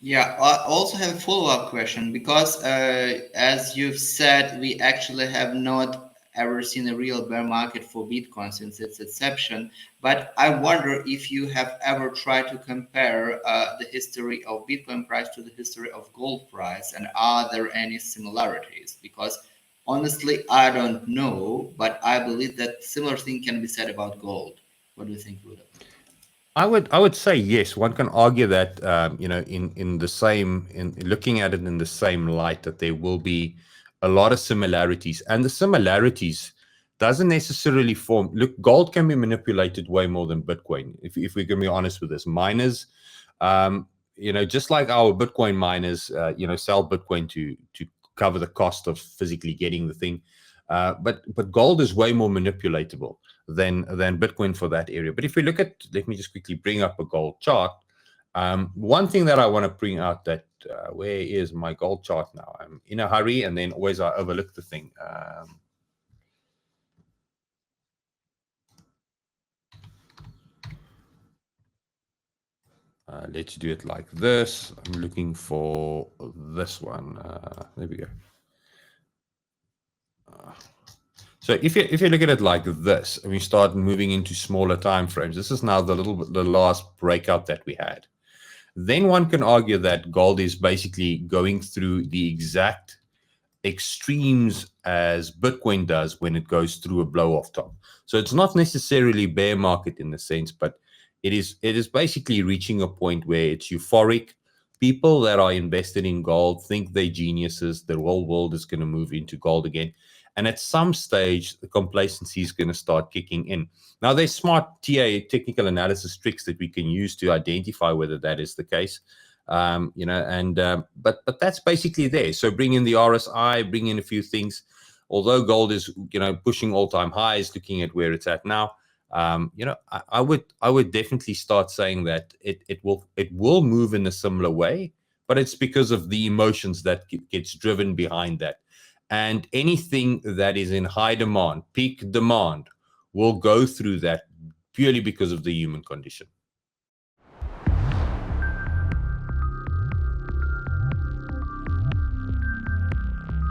Yeah, I also have a follow-up question because, as you've said, we actually have not ever seen a real bear market for Bitcoin since its inception. But I wonder if you have ever tried to compare the history of Bitcoin price to the history of gold price, and are there any similarities? Because honestly, I don't know, but I believe that similar thing can be said about gold. What do you think, Ludo? I would say yes. One can argue that in the same, in looking at it in the same light, that there will be a lot of similarities, and the similarities doesn't necessarily form. Look, gold can be manipulated way more than Bitcoin. If we're going to be honest with this, miners, just like our Bitcoin miners, sell Bitcoin to cover the cost of physically getting the thing. But gold is way more manipulatable than Bitcoin for that area. But if we look at, let me just quickly bring up a gold chart. One thing that I want to bring out, that where is my gold chart now? I'm in a hurry, and then always I overlook the thing. Let's do it like this. I'm looking for this one. There we go. So if you look at it like this, and we start moving into smaller time frames, this is now the last breakout that we had. Then one can argue that gold is basically going through the exact extremes as Bitcoin does when it goes through a blow off top. So it's not necessarily bear market in the sense, but it is basically reaching a point where it's euphoric. People that are invested in gold think they're geniuses. The whole world is going to move into gold again. And at some stage, the complacency is going to start kicking in. Now, there's smart technical analysis tricks that we can use to identify whether that is the case. But that's basically there. So bring in the RSI, bring in a few things. Although gold is, pushing all-time highs, looking at where it's at now, I would definitely start saying that it will move in a similar way, but it's because of the emotions that gets driven behind that. And anything that is in high demand, peak demand, will go through that purely because of the human condition.